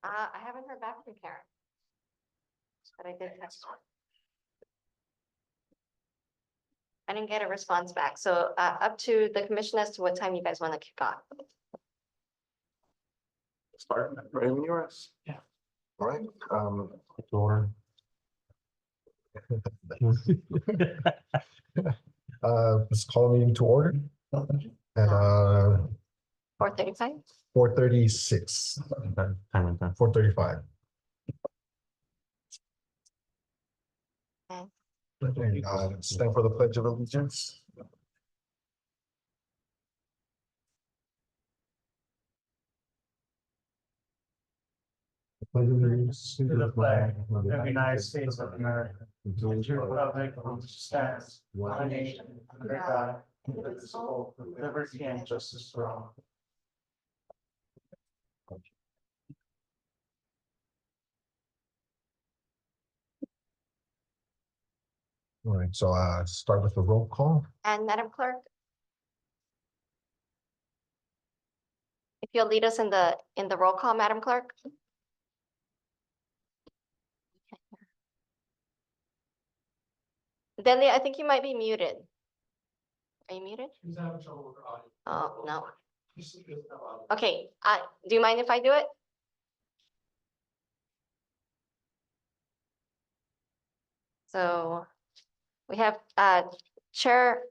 I haven't heard back from Karen. But I did text her. I didn't get a response back, so up to the commission as to what time you guys want to kick off. Start right when you're. Yeah. All right, let's call the meeting to order at 4:35? 4:36, Time and time. 4:35. Okay. Stand for the Pledge of Allegiance. To the flag of the United States of America, and to the republic for which it stands, one nation, under God, indivisible, with liberty and justice for all. All right, so start with the roll call. And Madam Clerk? If you'll lead us in the roll call, Madam Clerk? Delia, I think you might be muted. Are you muted? He's having trouble with her audio. Oh, no. Okay, do you mind if I do it? So we have Chair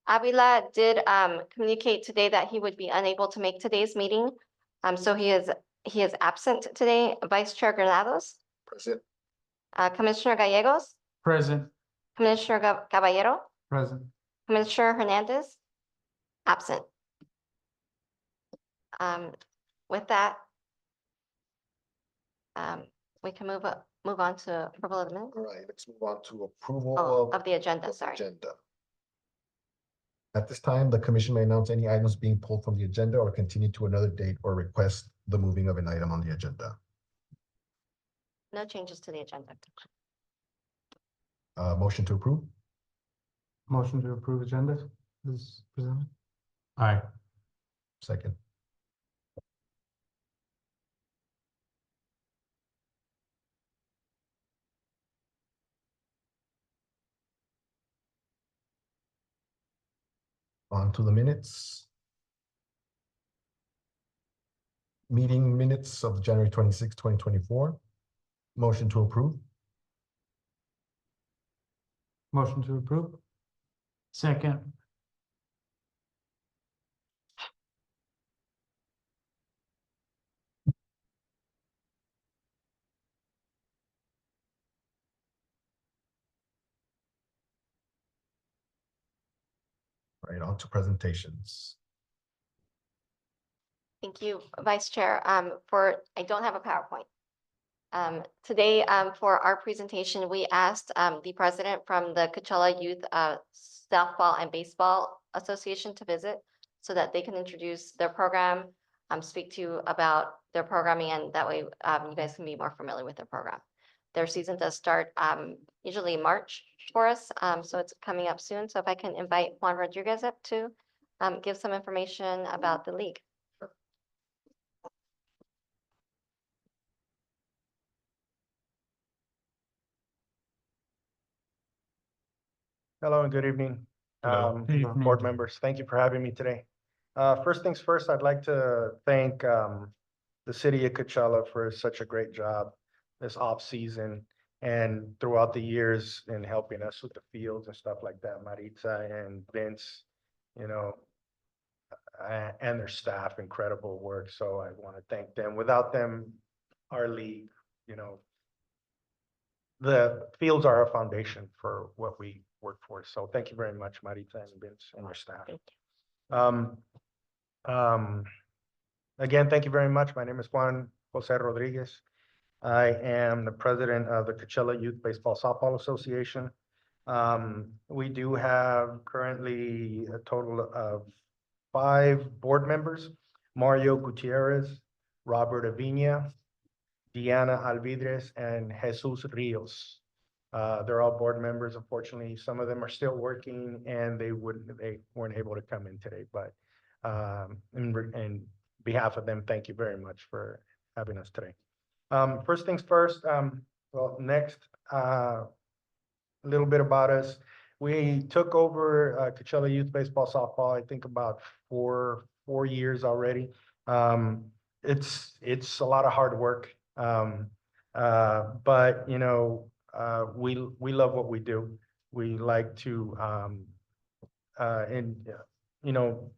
Avila did communicate today that he would be unable to make today's meeting. So he is absent today. Vice Chair Granados, Present. Commissioner Gallegos, Present. Commissioner Caballero, Present. Commissioner Hernandez, absent. With that, we can move on to approval of the minutes. All right, let's move on to approval Oh, of of the agenda, the sorry. agenda. At this time, the commission may announce any items being pulled from the agenda or continue to another date or request the moving of an item on the agenda. No changes to the agenda. Motion to approve. Motion to approve agenda is presented. Aye. Second. On to the minutes. Meeting minutes of January 26, 2024. Motion to approve. Motion to approve. Second. All right, on to presentations. Thank you, Vice Chair. I don't have a PowerPoint. Today, for our presentation, we asked the president from the Coachella Youth Softball and Baseball Association to visit so that they can introduce their program, speak to you about their programming, and that way you guys can be more familiar with their program. Their season does start usually in March for us, so it's coming up soon. So if I can invite Juan Rodriguez up to give some information about the league. Hello and good evening. Hello. Good evening. Board members, thank you for having me today. First things first, I'd like to thank the city of Coachella for such a great job this off season and throughout the years in helping us with the fields and stuff like that. Maritza and Vince, you know, and their staff, incredible work. So I want to thank them. Without them, our league, you know, the fields are a foundation for what we work for. So thank you very much, Maritza and Vince and your staff. Thank you. Again, thank you very much. My name is Juan Jose Rodriguez. I am the president of the Coachella Youth Baseball Softball Association. We do have currently a total of 5 board members: Mario Gutierrez, Robert Avina, Diana Alvidres, and Jesus Rios. They're all board members. Unfortunately, some of them are still working and they weren't able to come in today, but in behalf of them, thank you very much for having us today. First things first, well, next, a little bit about us. We took over Coachella Youth Baseball Softball, I think about four years already. It's a lot of hard work. But you know, we love what we do. We like to and you know,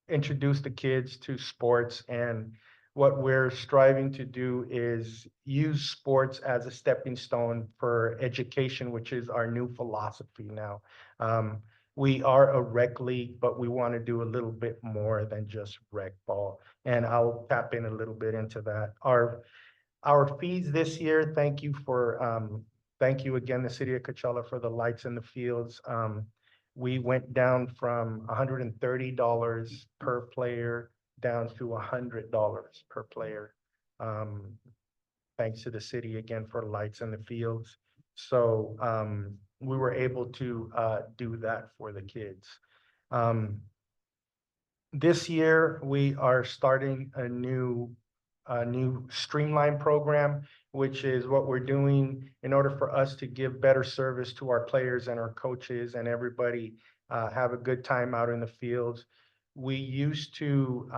introduce the kids to sports, and what we're striving to do is use sports as a stepping stone for education, which is our new philosophy now. We are a rec league, but we want to do a little bit more than just rec ball, and I'll tap in a little bit into that. Our fees this year, thank you again, the city of Coachella, for the lights in the fields. We went down from $130 per player down to $100 per player. Thanks to the city again for lights in the fields. So we were able to do that for the kids. This year, we are starting a new streamlined program, which is what we're doing in order for us to give better service to our players and our coaches and everybody have a good time out in the fields. We used to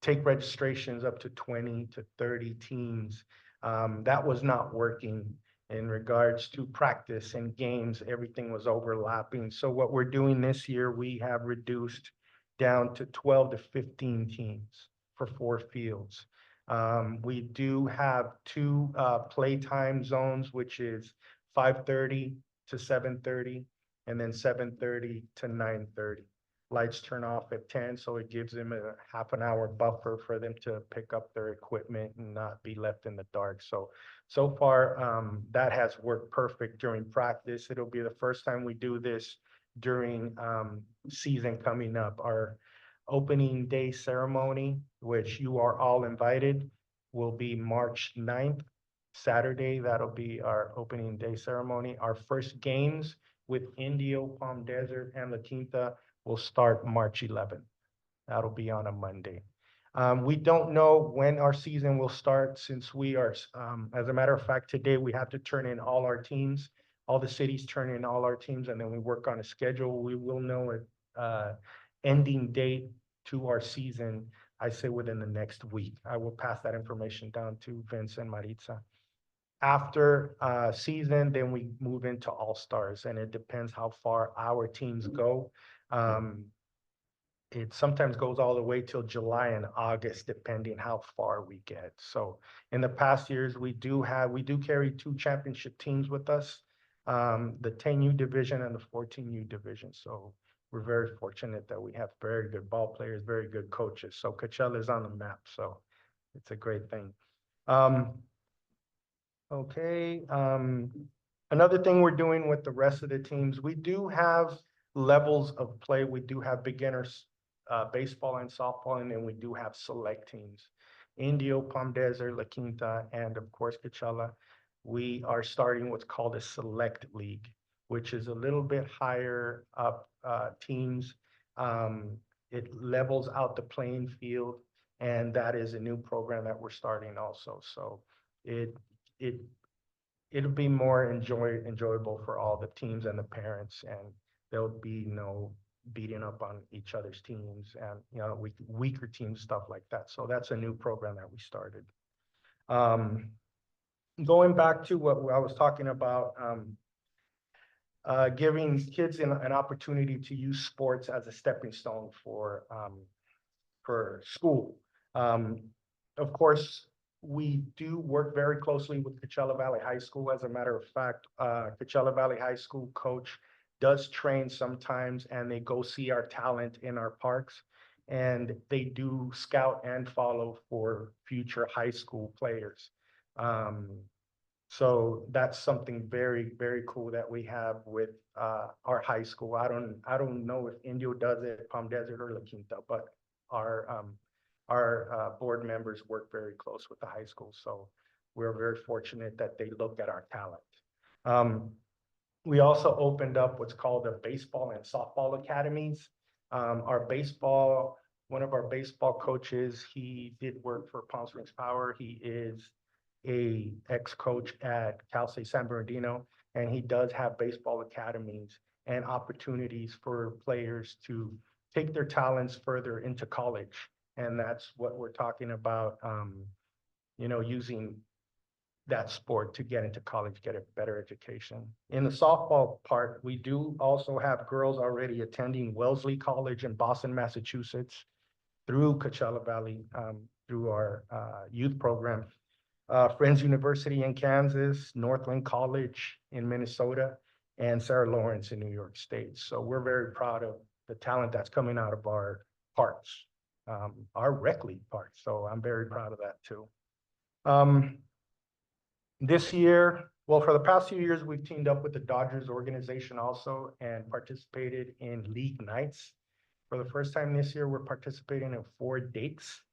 take registrations up to 20 to 30 teams. That was not working in regards to practice and games. Everything was overlapping. So what we're doing this year, we have reduced down to 12 to 15 teams for 4 fields. We do have 2 playtime zones, which is 5:30 to 7:30, and then 7:30 to 9:30. Lights turn off at 10, so it gives them a half an hour buffer for them to pick up their equipment and not be left in the dark. So far, that has worked perfect during practice. It'll be the first time we do this during season coming up. Our opening day ceremony, which you are all invited, will be March 9th, Saturday. That'll be our opening day ceremony. Our first games with Indio, Palm Desert, and La Quinta will start March 11th. That'll be on a Monday. We don't know when our season will start, since we are, as a matter of fact, today we have to turn in all our teams. All the cities turn in all our teams, and then we work on a schedule. We will know a ending date to our season, I say within the next week. I will pass that information down to Vince and Maritza. After season, then we move into all-stars, and it depends how far our teams go. It sometimes goes all the way till July and August, depending how far we get. So in the past years, we do carry 2 championship teams with us, the 10U division and the 14U division. So we're very fortunate that we have very good ball players, very good coaches. So Coachella is on the map, so it's a great thing. Okay, another thing we're doing with the rest of the teams, we do have levels of play. We do have beginners, baseball and softball, and then we do have select teams. Indio, Palm Desert, La Quinta, and of course Coachella. We are starting what's called a select league, which is a little bit higher up teams. It levels out the playing field, and that is a new program that we're starting also. So it'll be more enjoyable for all the teams and the parents, and there'll be no beating up on each other's teams and, you know, weaker teams, stuff like that. So that's a new program that we started. Going back to what I was talking about, giving kids an opportunity to use sports as a stepping stone for school. Of course, we do work very closely with Coachella Valley High School. As a matter of fact, Coachella Valley High School coach does train sometimes, and they go see our talent in our parks, and they do scout and follow for future high school players. So that's something very, very cool that we have with our high school. I don't know if Indio does it, Palm Desert or La Quinta, but our board members work very close with the high school. So we're very fortunate that they look at our talent. We also opened up what's called the baseball and softball academies. Our baseball one of our baseball coaches. He did work for Palm Springs Power. He is a ex-coach at Cal State San Bernardino, and he does have baseball academies and opportunities for players to take their talents further into college. And that's what we're talking about, using that sport to get into college, get a better education. In the softball part, we do also have girls already attending Wellesley College in Boston, Massachusetts, through Coachella Valley, through our youth program. Friends University in Kansas, Northland College in Minnesota, and Sarah Lawrence in New York State. So we're very proud of the talent that's coming out of our parks, our rec league parks. So I'm very proud of that too. This year, well, for the past few years, we've teamed up with the Dodgers organization also and participated in league nights. For the first time this year, we're participating in 4 dates,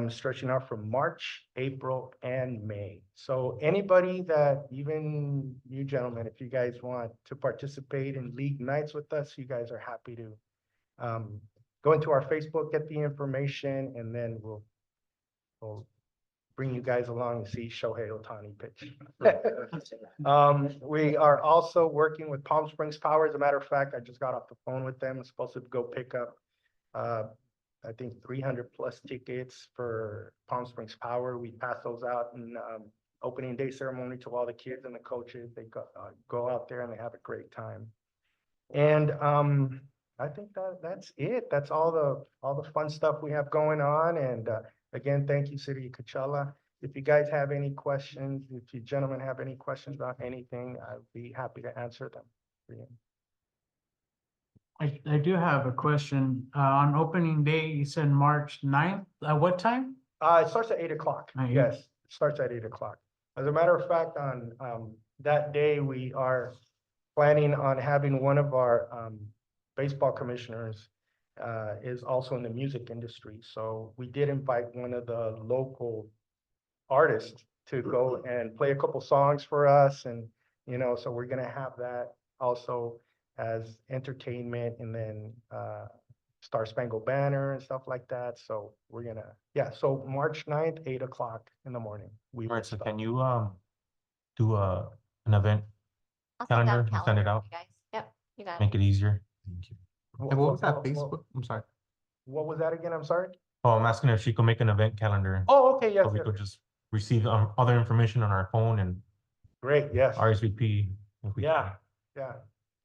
stretching out from March, April, and May. So anybody that, even you gentlemen, if you guys want to participate in league nights with us, you guys are happy to go into our Facebook, get the information, and then we'll bring you guys along and see Shohei Ohtani pitch. We are also working with Palm Springs Power. As a matter of fact, I just got off the phone with them. I'm supposed to go pick up, I think 300 plus tickets for Palm Springs Power. We pass those out in opening day ceremony to all the kids and the coaches. They go out there and they have a great time. And I think that's it. That's all the fun stuff we have going on. And again, thank you, City of Coachella. If you guys have any questions, if you gentlemen have any questions about anything, I'd be happy to answer them for you. I do have a question. On opening day, you said March 9th. At what time? It starts at 8 o'clock. At 8? Yes, it starts at 8 o'clock. As a matter of fact, on that day, we are planning on having one of our baseball commissioners is also in the music industry. So we did invite one of the local artists to go and play a couple songs for us. And, so we're going to have that also as entertainment, and then Star Spangled Banner and stuff like that. So we're going to, so March 9th, 8 o'clock in the morning. All right, so can you do an event I'll send out calendar and send it calendar out? for you guys. Yep, you got it. Make it easier? Thank you. And what was that Facebook? I'm sorry. What was that again? I'm sorry. Oh, I'm asking if she could make an event calendar. Oh, okay, yes, So we yes. could just receive other information on our phone and Great, yes. RSVP. If we Yeah,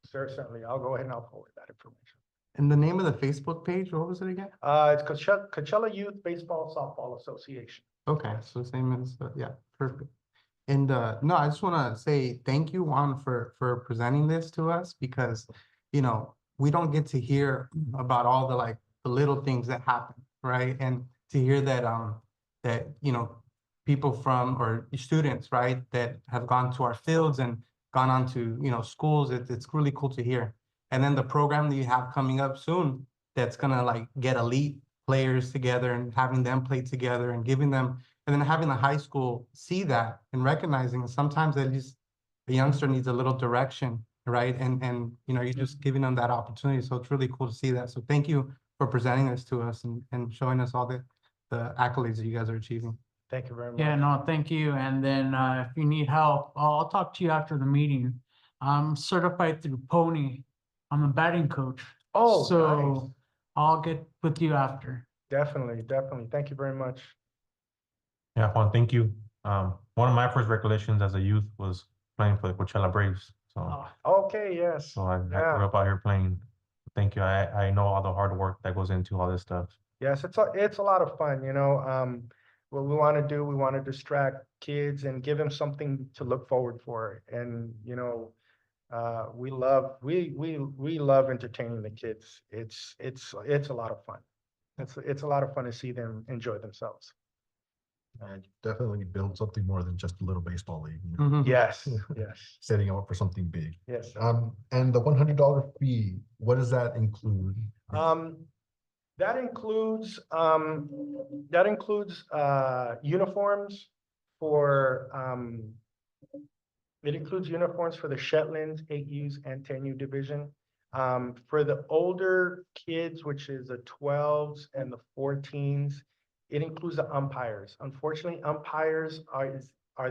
certainly. I'll go ahead and I'll forward that information. And the name of the Facebook page, what was it again? It's Coachella Youth Baseball Softball Association. Okay, so same as, yeah, perfect. And no, I just want to say thank you, Juan, for presenting this to us, because, we don't get to hear about all the little things that happen, right? And to hear that, people from, or students, right, that have gone to our fields and gone on to, schools, it's really cool to hear. And then the program that you have coming up soon, that's gonna get elite players together and having them play together and giving them, and then having the high school see that and recognizing sometimes at least a youngster needs a little direction, right? And you're just giving them that opportunity. So it's really cool to see that. So thank you for presenting this to us and showing us all the accolades that you guys are achieving. Thank you very much. Yeah, no, thank you. And then if you need help, I'll talk to you after the meeting. I'm certified through Pony. I'm a batting coach. Oh, So nice. I'll get with you after. Definitely. Thank you very much. Yeah, Juan, thank you. One of my first recollections as a youth was playing for the Coachella Braves. So, Okay, yes. so I Yeah. grew up out here playing. Thank you. I know all the hard work that goes into all this stuff. Yes, it's a lot of fun, what we want to do, we want to distract kids and give them something to look forward for. And, we love entertaining the kids. It's a lot of fun. It's a lot of fun to see them enjoy themselves. And definitely build something more than just a little baseball league. Mhm. Yes, Setting up for something big. yes. And the $100 fee, what does that include? That includes uniforms for it includes uniforms for the Shetlands, 8Us and 10U division. For the older kids, which is the 12s and the 14s, it includes the umpires. Unfortunately, umpires are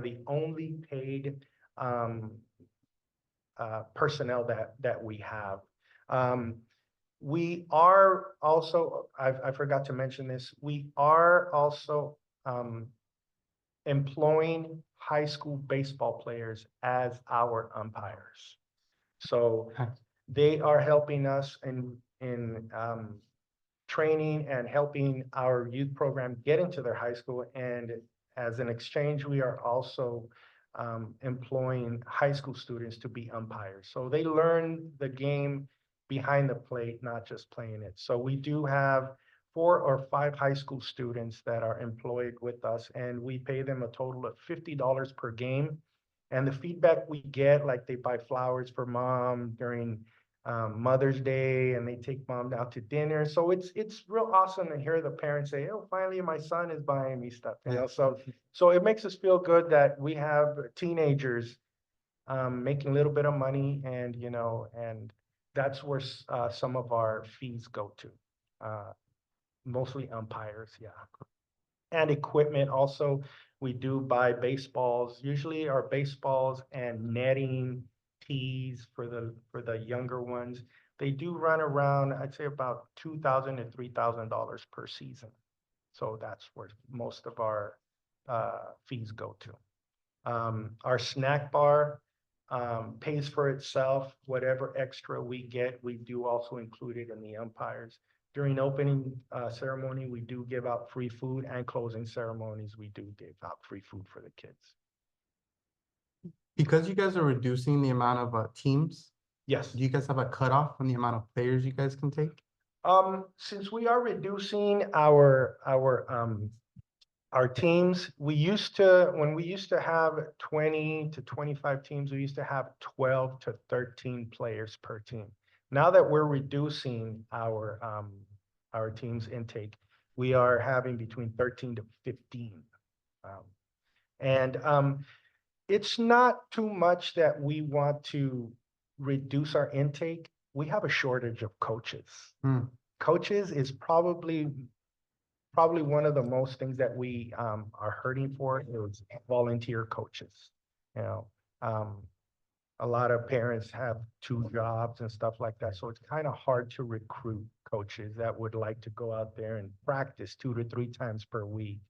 the only paid personnel that we have. We are also, I forgot to mention this, we are also employing high school baseball players as our umpires. So Okay. they are helping us in training and helping our youth program get into their high school. And as an exchange, we are also employing high school students to be umpires. So they learn the game behind the plate, not just playing it. So we do have 4 or 5 high school students that are employed with us, and we pay them a total of $50 per game. And the feedback we get, like they buy flowers for mom during Mother's Day, and they take mom out to dinner. So it's real awesome to hear the parents say, "Oh, finally, my son is buying me stuff." You know, so it makes us feel good that we have teenagers making a little bit of money, and and that's where some of our fees go to. Mostly umpires, yeah. And equipment also. We do buy baseballs, usually our baseballs and netting tees for the younger ones. They do run around, I'd say about $2,000 to $3,000 per season. So that's where most of our fees go to. Our snack bar pays for itself. Whatever extra we get, we do also include it in the umpires. During opening ceremony, we do give out free food, and closing ceremonies, we do give out free food for the kids. Because you guys are reducing the amount of teams, Yes. do you guys have a cutoff on the amount of players you guys can take? Since we are reducing our teams, when we used to have 20 to 25 teams, we used to have 12 to 13 players per team. Now that we're reducing our team's intake, we are having between 13 to 15. It's not too much that we want to reduce our intake. We have a shortage of coaches. Coaches is probably one of the most things that we are hurting for is volunteer coaches. You know, a lot of parents have 2 jobs and stuff like that, so it's kind of hard to recruit coaches that would like to go out there and practice 2 to 3 times per week.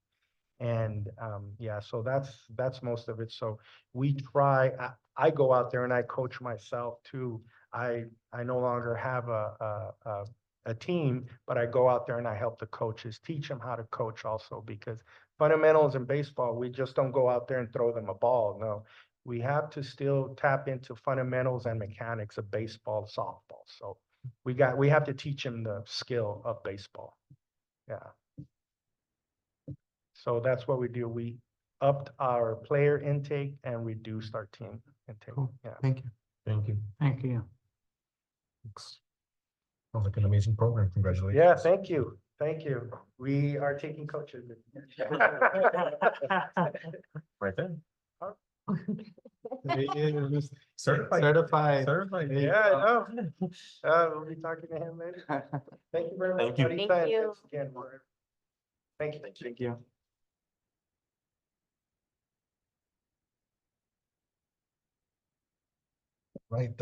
And yeah, so that's most of it. So we try. I go out there and I coach myself too. I no longer have a team, but I go out there and I help the coaches, teach them how to coach also, because fundamentals in baseball, we just don't go out there and throw them a ball. No, we have to still tap into fundamentals and mechanics of baseball, softball. So we have to teach them the skill of baseball. Yeah. So that's what we do. We upped our player intake and reduced our team intake. Cool. Yeah. Thank you. Thank you. Thank you. Sounds like an amazing program. Congratulations. Yeah, thank you. Thank you. We are taking coaches. Right there. Certified. Certified. Certified. Yeah, I know. We'll be talking to him later. Thank you very much. Thank you. Marita, Thank and you. thanks again, Warren. Thank you. Thank you. Right,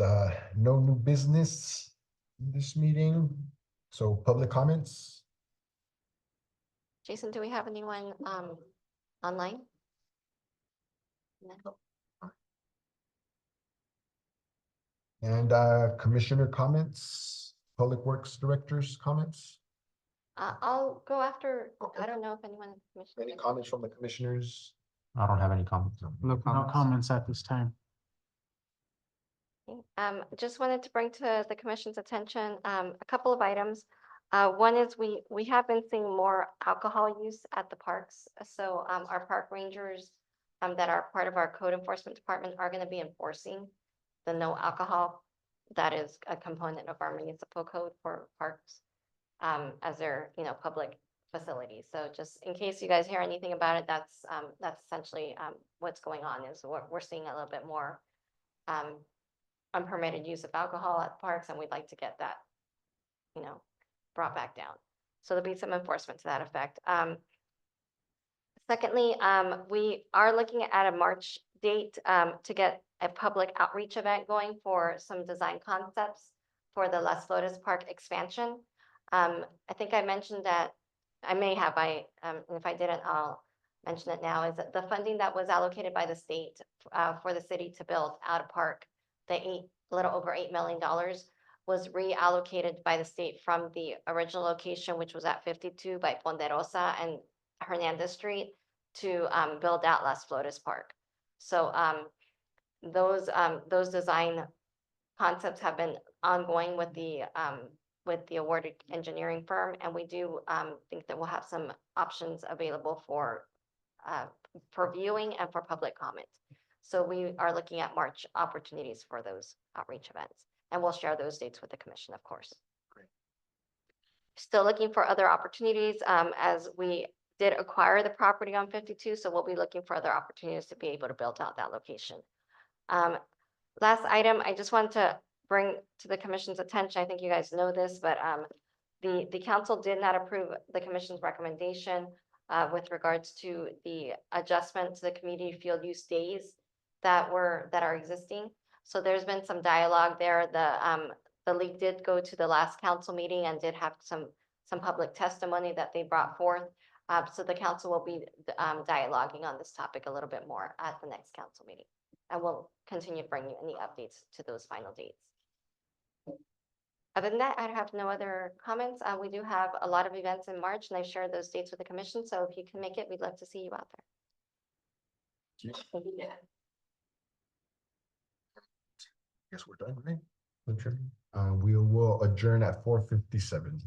no new business in this meeting. So public comments. Jason, do we have anyone online? No. And commissioner comments, Public Works Director's comments. I'll go after, Okay. I don't know if anyone. Any comments from the commissioners? I don't have any comments. No No comments. comments at this time. Just wanted to bring to the commission's attention, a couple of items. One is we have been seeing more alcohol use at the parks. So, our park rangers, that are part of our code enforcement department are gonna be enforcing the no alcohol. That is a component of our municipal code for parks, as they're, public facilities. So just in case you guys hear anything about it, that's essentially, what's going on is we're seeing a little bit more, unpermitted use of alcohol at parks, and we'd like to get that, brought back down. So there'll be some enforcement to that effect. Secondly, we are looking at a March date to get a public outreach event going for some design concepts for the Las Flores Park expansion. I think I mentioned that, I may have, if I didn't, I'll mention it now, is that the funding that was allocated by the state for the city to build out a park, a little over $8 million, was reallocated by the state from the original location, which was at 52 by Ponderosa and Hernandez Street, to build out Las Flores Park. So those design concepts have been ongoing with the awarded engineering firm, and we do think that we'll have some options available for viewing and for public comment. So we are looking at March opportunities for those outreach events, and we'll share those dates with the commission, of course. Great. Still looking for other opportunities as we did acquire the property on 52, so we'll be looking for other opportunities to be able to build out that location. Last item, I just want to bring to the commission's attention, I think you guys know this, but the council did not approve the commission's recommendation with regards to the adjustment to the community field use days that are existing. So there's been some dialogue there. The league did go to the last council meeting and did have some public testimony that they brought forth. So the council will be dialoguing on this topic a little bit more at the next council meeting. And we'll continue to bring you any updates to those final dates. Other than that, I have no other comments. We do have a lot of events in March, and I've shared those dates with the commission. So if you can make it, we'd love to see you out there. Guess we're done, right? We will adjourn at 4:57.